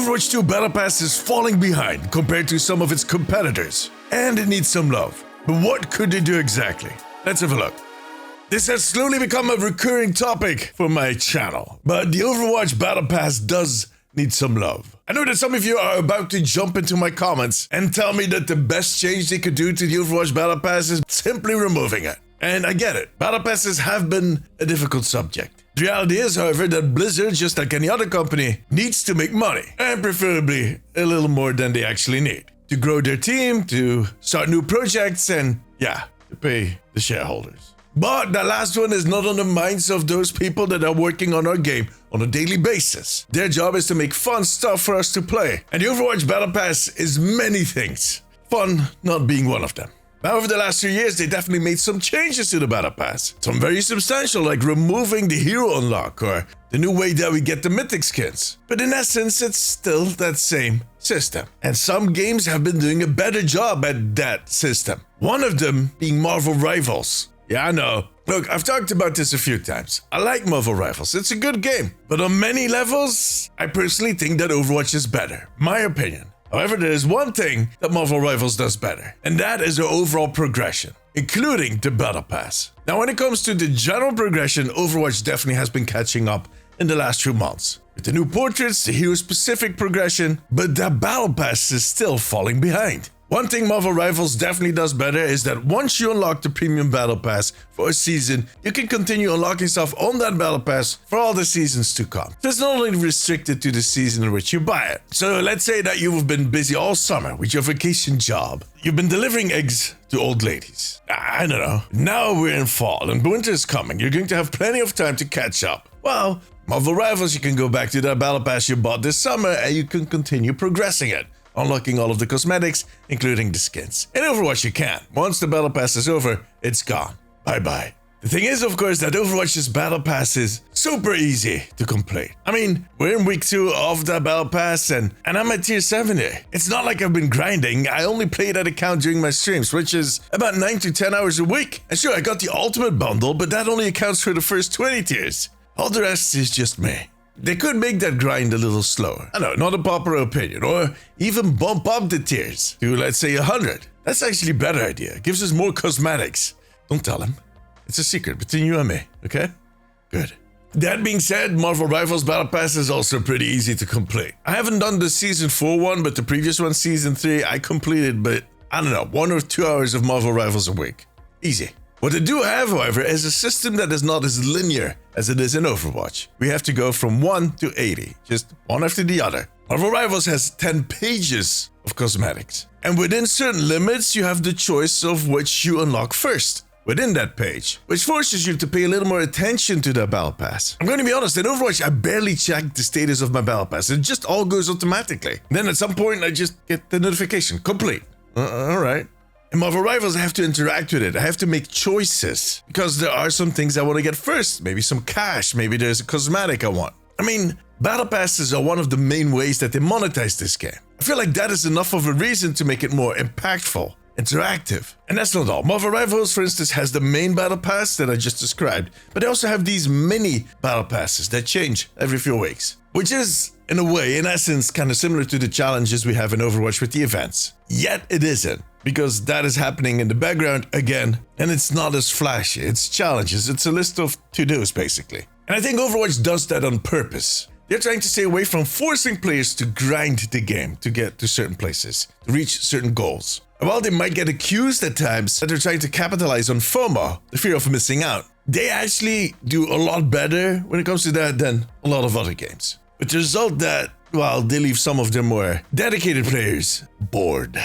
Overwatch 2 Battle Pass is falling behind compared to some of its competitors, and it needs some love. But what could they do exactly? Let's have a look. This has slowly become a recurring topic for my channel, but the Overwatch Battle Pass does need some love. I know that some of you are about to jump into my comments and tell me that the best change they could do to the Overwatch Battle Pass is simply removing it. And I get it, Battle Passes have been a difficult subject. The reality is, however, that Blizzard, just like any other company, needs to make money, and preferably a little more than they actually need, to grow their team, to start new projects, and yeah, to pay the shareholders. But the last one is not on the minds of those people that are working on our game on a daily basis. Their job is to make fun stuff for us to play. And the Overwatch Battle Pass is many things, fun not being one of them. Now, over the last 3 years, they definitely made some changes to the Battle Pass. Some very substantial, like removing the hero unlock or the new way that we get the mythic skins. But in essence, it's still that same system. And some games have been doing a better job at that system. One of them being Marvel Rivals. Yeah, I know. Look, I've talked about this a few times. I like Marvel Rivals. It's a good game. But on many levels, I personally think that Overwatch is better. My opinion. However, there is one thing that Marvel Rivals does better, and that is the overall progression, including the Battle Pass. Now, when it comes to the general progression, Overwatch definitely has been catching up in the last few months. With the new portraits, the hero-specific progression, but the Battle Pass is still falling behind. One thing Marvel Rivals definitely does better is that once you unlock the Premium Battle Pass for a season, you can continue unlocking stuff on that Battle Pass for all the seasons to come. So it's not only restricted to the season in which you buy it. So let's say that you've been busy all summer with your vacation job. You've been delivering eggs to old ladies. I don't know. Now we're in fall and winter is coming. You're going to have plenty of time to catch up. Well, Marvel Rivals, you can go back to that Battle Pass you bought this summer and you can continue progressing it, unlocking all of the cosmetics, including the skins. In Overwatch you can. Once the Battle Pass is over, it's gone. Bye-bye. The thing is, of course, that Overwatch's Battle Pass is super easy to complete. I mean, we're in week 2 of the Battle Pass and I'm at tier 70. It's not like I've been grinding. I only play that account during my streams, which is about 9 to 10 hours a week. And sure, I got the ultimate bundle, but that only accounts for the first 20 tiers. All the rest is just me. They could make that grind a little slower. I know, not a popular opinion. Or even bump up the tiers to, let's say, 100. That's actually a better idea. Gives us more cosmetics. Don't tell him. It's a secret between you and me, okay? Good. That being said, Marvel Rivals Battle Pass is also pretty easy to complete. I haven't done the Season 4 one, but the previous one, Season 3, I completed, but I don't know, 1 or 2 hours of Marvel Rivals a week. Easy. What they do have, however, is a system that is not as linear as it is in Overwatch. We have to go from 1 to 80, just one after the other. Marvel Rivals has 10 pages of cosmetics. And within certain limits, you have the choice of which you unlock first within that page, which forces you to pay a little more attention to the Battle Pass. I'm going to be honest, in Overwatch, I barely check the status of my Battle Pass. It just all goes automatically. Then at some point, I just get the notification, complete. All right. In Marvel Rivals, I have to interact with it. I have to make choices because there are some things I want to get first. Maybe some cash. Maybe there's a cosmetic I want. I mean, Battle Passes are one of the main ways that they monetize this game. I feel like that is enough of a reason to make it more impactful, interactive. And that's not all. Marvel Rivals, for instance, has the main Battle Pass that I just described, but they also have these mini Battle Passes that change every few weeks, which is, in a way, in essence, kind of similar to the challenges we have in Overwatch with the events. Yet it isn't, because that is happening in the background again, and it's not as flashy. It's challenges. It's a list of to-dos, basically. And I think Overwatch does that on purpose. They're trying to stay away from forcing players to grind the game to get to certain places, to reach certain goals. And while they might get accused at times that they're trying to capitalize on FOMO, the fear of missing out, they actually do a lot better when it comes to that than a lot of other games. With the result that, well, they leave some of their more dedicated players bored.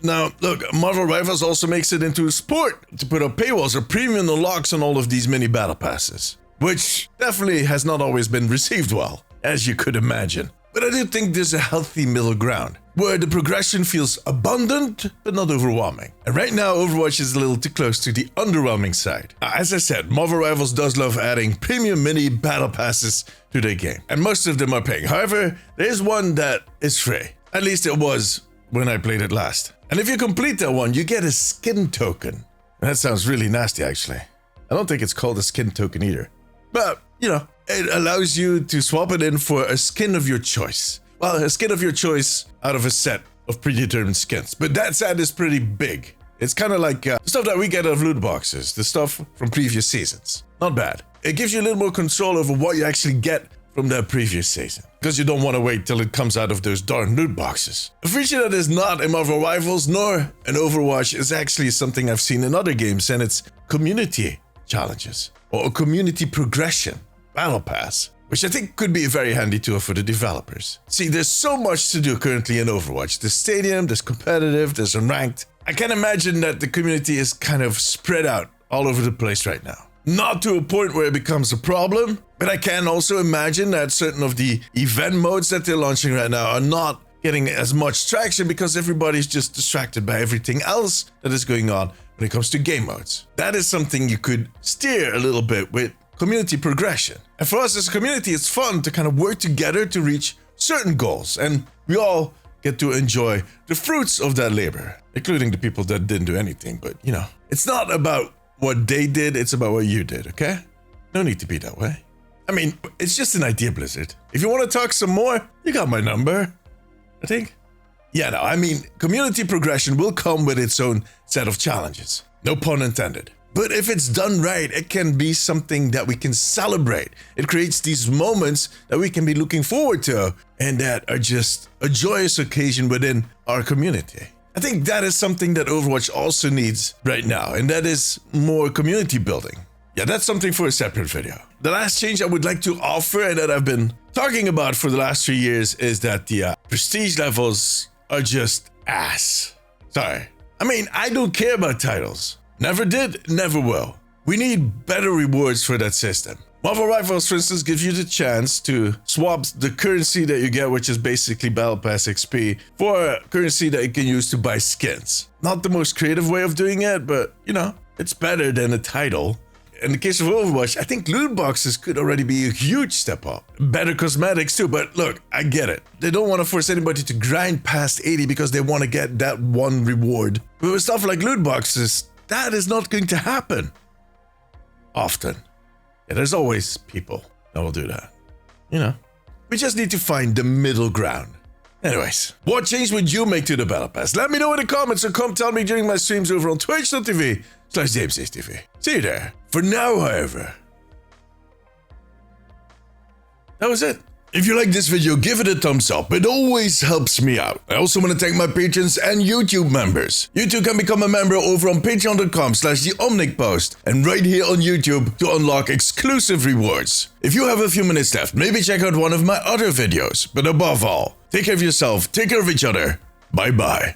Now, look, Marvel Rivals also makes it into a sport to put up paywalls or premium unlocks on all of these mini Battle Passes, which definitely has not always been received well, as you could imagine. But I do think there's a healthy middle ground, where the progression feels abundant, but not overwhelming. And right now, Overwatch is a little too close to the underwhelming side. As I said, Marvel Rivals does love adding premium mini Battle Passes to their game, and most of them are paying. However, there is one that is free. At least it was when I played it last. And if you complete that one, you get a skin token. And that sounds really nasty, actually. I don't think it's called a skin token either. But, you know, it allows you to swap it in for a skin of your choice. well, a skin of your choice out of a set of predetermined skins. But that set is pretty big. It's kind of like the stuff that we get out of loot boxes, the stuff from previous seasons. Not bad. It gives you a little more control over what you actually get from that previous season, because you don't want to wait till it comes out of those darn loot boxes. A feature that is not in Marvel Rivals nor in Overwatch is actually something I've seen in other games, and it's community challenges or a community progression battle pass, which I think could be a very handy tool for the developers. See, there's so much to do currently in Overwatch. There's stadium, there's competitive, there's unranked. I can imagine that the community is kind of spread out all over the place right now. Not to a point where it becomes a problem, but I can also imagine that certain of the event modes that they're launching right now are not getting as much traction because everybody's just distracted by everything else that is going on when it comes to game modes. That is something you could steer a little bit with community progression. And for us as a community, it's fun to kind of work together to reach certain goals, and we all get to enjoy the fruits of that labor, including the people that didn't do anything. But, you know, it's not about what they did, it's about what you did, okay? No need to be that way. I mean, it's just an idea, Blizzard. If you want to talk some more, you got my number, I think. Yeah, no, I mean, community progression will come with its own set of challenges. No pun intended. But if it's done right, it can be something that we can celebrate. It creates these moments that we can be looking forward to and that are just a joyous occasion within our community. I think that is something that Overwatch also needs right now, and that is more community building. Yeah, that's something for a separate video. The last change I would like to offer, and that I've been talking about for the last 3 years, is that the prestige levels are just ass. Sorry. I mean, I don't care about titles. Never did, never will. We need better rewards for that system. Marvel Rivals, for instance, gives you the chance to swap the currency that you get, which is basically Battle Pass XP, for currency that you can use to buy skins. Not the most creative way of doing it, but, you know, it's better than a title. In the case of Overwatch, I think loot boxes could already be a huge step up. Better cosmetics too, but look, I get it. They don't want to force anybody to grind past 80 because they want to get that one reward. But with stuff like loot boxes, that is not going to happen often. Yeah, there's always people that will do that. You know, we just need to find the middle ground. Anyways, what change would you make to the Battle Pass? Let me know in the comments, or come tell me during my streams over on twitch.tv/Deemzies. See you there. For now, however, that was it. If you like this video, give it a thumbs up. It always helps me out. I also want to thank my patrons and YouTube members. You too can become a member over on patreon.com/theomnicpost and right here on YouTube to unlock exclusive rewards. If you have a few minutes left, maybe check out one of my other videos. But above all, take care of yourself, take care of each other. Bye bye.